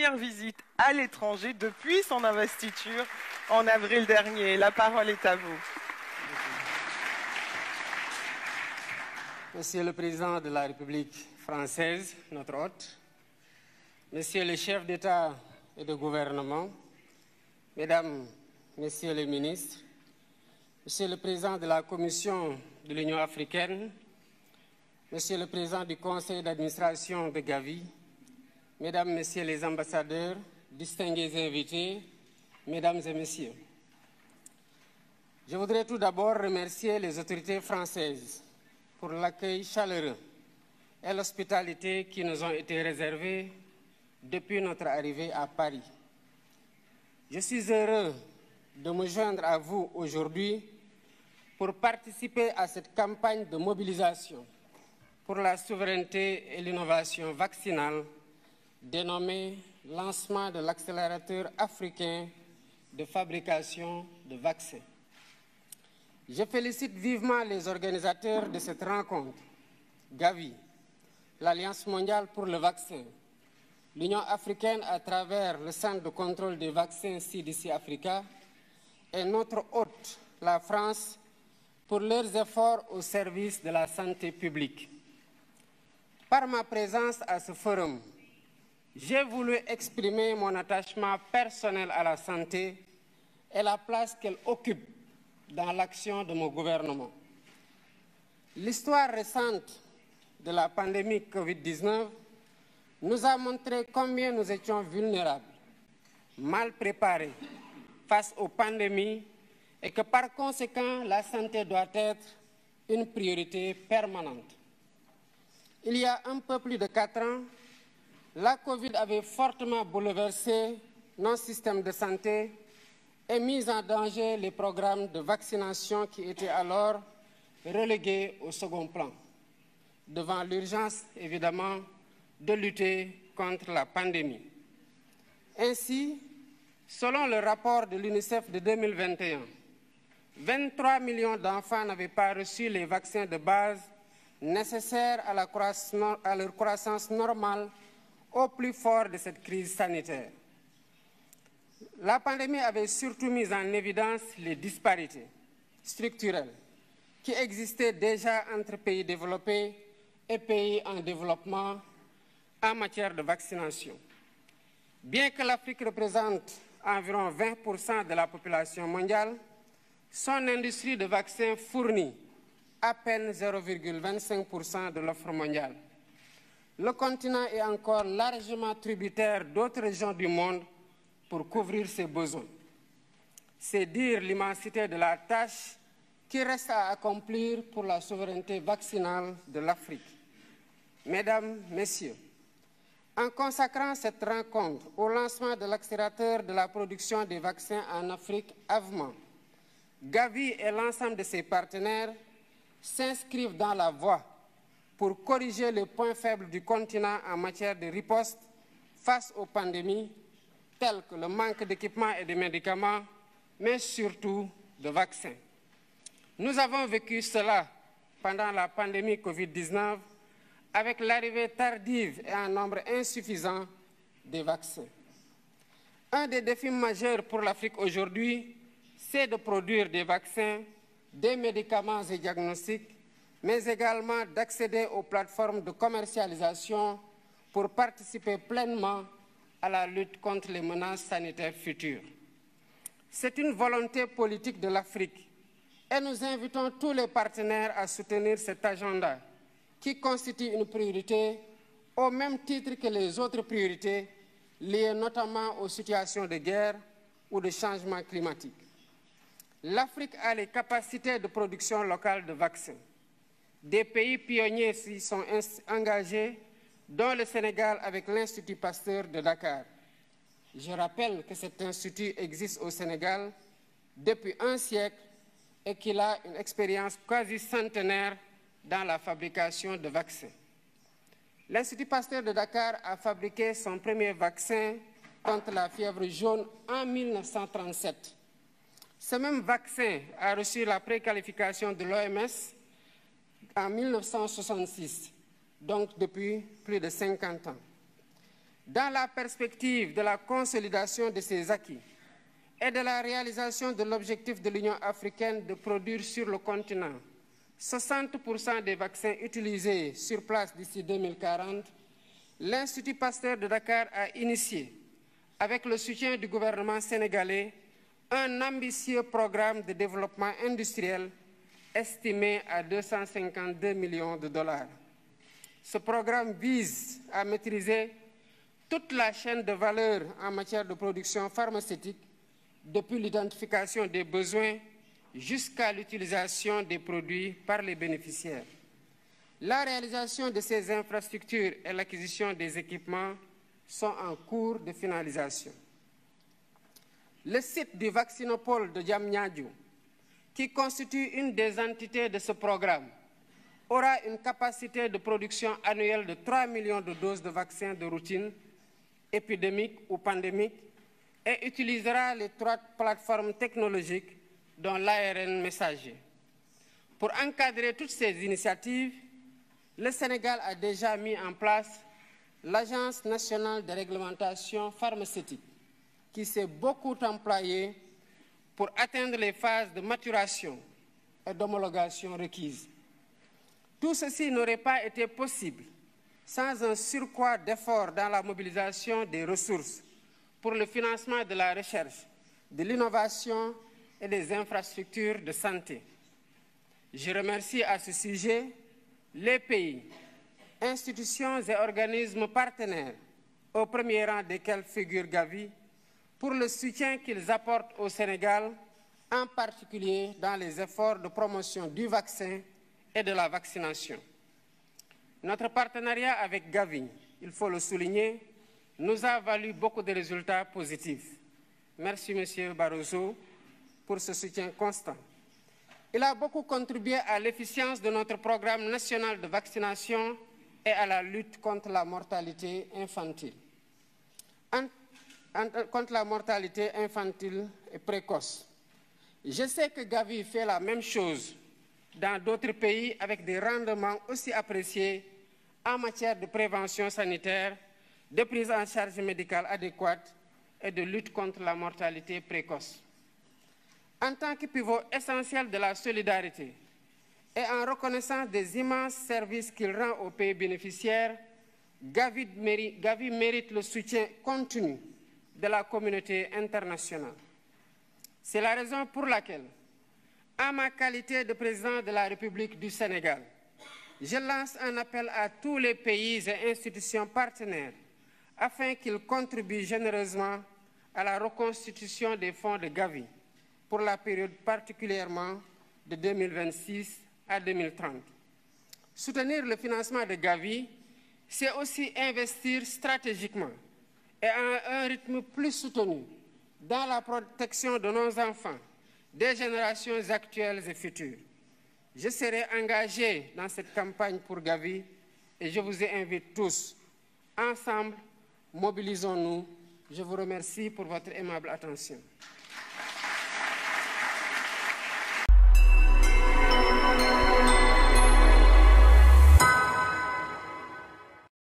première visite à l'étranger depuis son investiture en avril dernier. La parole est à vous. Monsieur le Président de la République française, notre hôte, Monsieur le chef d'État et de gouvernement, Mesdames, Messieurs les ministres, Monsieur le Président de la Commission de l'Union africaine, Monsieur le Président du Conseil d'administration de Gavi, Mesdames, Messieurs les ambassadeurs, distingués invités, Mesdames et Messieurs, je voudrais tout d'abord remercier les autorités françaises pour l'accueil chaleureux et l'hospitalité qui nous ont été réservés depuis notre arrivée à Paris. Je suis heureux de me joindre à vous aujourd'hui pour participer à cette campagne de mobilisation pour la souveraineté et l'innovation vaccinale dénommée Lancement de l'accélérateur africain de fabrication de vaccins. Je félicite vivement les organisateurs de cette rencontre, Gavi, l'Alliance mondiale pour le vaccin, l'Union africaine à travers le Centre de contrôle des vaccins CDC Africa et notre hôte, la France, pour leurs efforts au service de la santé publique. Par ma présence à ce forum, j'ai voulu exprimer mon attachement personnel à la santé et la place qu'elle occupe dans l'action de mon gouvernement. L'histoire récente de la pandémie Covid-19 nous a montré combien nous étions vulnérables, mal préparés face aux pandémies et que par conséquent, la santé doit être une priorité permanente. Il y a un peu plus de 4 ans, la Covid avait fortement bouleversé nos systèmes de santé et mis en danger les programmes de vaccination qui étaient alors relégués au second plan, devant l'urgence, évidemment, de lutter contre la pandémie. Ainsi, selon le rapport de l'UNICEF de 2021, 23 millions d'enfants n'avaient pas reçu les vaccins de base nécessaires à leur croissance normale au plus fort de cette crise sanitaire. La pandémie avait surtout mis en évidence les disparités structurelles qui existaient déjà entre pays développés et pays en développement en matière de vaccination. Bien que l'Afrique représente environ 20% de la population mondiale, son industrie de vaccins fournit à peine 0,25% de l'offre mondiale. Le continent est encore largement tributaire d'autres régions du monde pour couvrir ses besoins. C'est dire l'immensité de la tâche qui reste à accomplir pour la souveraineté vaccinale de l'Afrique. Mesdames, Messieurs, en consacrant cette rencontre au lancement de l'accélérateur de la production des vaccins en Afrique, AVMA, Gavi et l'ensemble de ses partenaires s'inscrivent dans la voie pour corriger les points faibles du continent en matière de riposte face aux pandémies, telles que le manque d'équipements et de médicaments, mais surtout de vaccins. Nous avons vécu cela pendant la pandémie Covid-19 avec l'arrivée tardive et en nombre insuffisant des vaccins. Un des défis majeurs pour l'Afrique aujourd'hui, c'est de produire des vaccins, des médicaments et diagnostics, mais également d'accéder aux plateformes de commercialisation pour participer pleinement à la lutte contre les menaces sanitaires futures. C'est une volonté politique de l'Afrique et nous invitons tous les partenaires à soutenir cet agenda qui constitue une priorité au même titre que les autres priorités liées notamment aux situations de guerre ou de changement climatique. L'Afrique a les capacités de production locale de vaccins. Des pays pionniers s'y sont engagés, dont le Sénégal avec l'Institut Pasteur de Dakar. Je rappelle que cet institut existe au Sénégal depuis un siècle et qu'il a une expérience quasi centenaire dans la fabrication de vaccins. L'Institut Pasteur de Dakar a fabriqué son premier vaccin contre la fièvre jaune en 1937. Ce même vaccin a reçu la préqualification de l'OMS en 1966, donc depuis plus de 50 ans. Dans la perspective de la consolidation de ces acquis et de la réalisation de l'objectif de l'Union africaine de produire sur le continent 60% des vaccins utilisés sur place d'ici 2040, l'Institut Pasteur de Dakar a initié, avec le soutien du gouvernement sénégalais, un ambitieux programme de développement industriel estimé à 252 millions de dollars. Ce programme vise à maîtriser toute la chaîne de valeur en matière de production pharmaceutique, depuis l'identification des besoins jusqu'à l'utilisation des produits par les bénéficiaires. La réalisation de ces infrastructures et l'acquisition des équipements sont en cours de finalisation. Le site du vaccinopole de Diamniadio, qui constitue une des entités de ce programme, aura une capacité de production annuelle de 3 millions de doses de vaccins de routine, épidémiques ou pandémiques, et utilisera les 3 plateformes technologiques dont l'ARN messager. Pour encadrer toutes ces initiatives, le Sénégal a déjà mis en place l'Agence nationale de réglementation pharmaceutique, qui s'est beaucoup employée pour atteindre les phases de maturation et d'homologation requises. Tout ceci n'aurait pas été possible sans un surcroît d'efforts dans la mobilisation des ressources pour le financement de la recherche, de l'innovation et des infrastructures de santé. Je remercie à ce sujet les pays, institutions et organismes partenaires, au premier rang desquels figure Gavi, pour le soutien qu'ils apportent au Sénégal, en particulier dans les efforts de promotion du vaccin et de la vaccination. Notre partenariat avec Gavi, il faut le souligner, nous a valu beaucoup de résultats positifs. Merci, M. Barroso, pour ce soutien constant. Il a beaucoup contribué à l'efficience de notre programme national de vaccination et à la lutte contre la mortalité infantile. Contre la mortalité infantile et précoce. Je sais que Gavi fait la même chose dans d'autres pays avec des rendements aussi appréciés en matière de prévention sanitaire, de prise en charge médicale adéquate et de lutte contre la mortalité précoce. En tant que pivot essentiel de la solidarité et en reconnaissance des immenses services qu'il rend aux pays bénéficiaires, Gavi mérite le soutien continu de la communauté internationale. C'est la raison pour laquelle, en ma qualité de président de la République du Sénégal, je lance un appel à tous les pays et institutions partenaires afin qu'ils contribuent généreusement à la reconstitution des fonds de Gavi pour la période particulièrement de 2026 à 2030. Soutenir le financement de Gavi, c'est aussi investir stratégiquement et à un rythme plus soutenu dans la protection de nos enfants, des générations actuelles et futures. Je serai engagé dans cette campagne pour Gavi et je vous invite tous. Ensemble, mobilisons-nous. Je vous remercie pour votre aimable attention.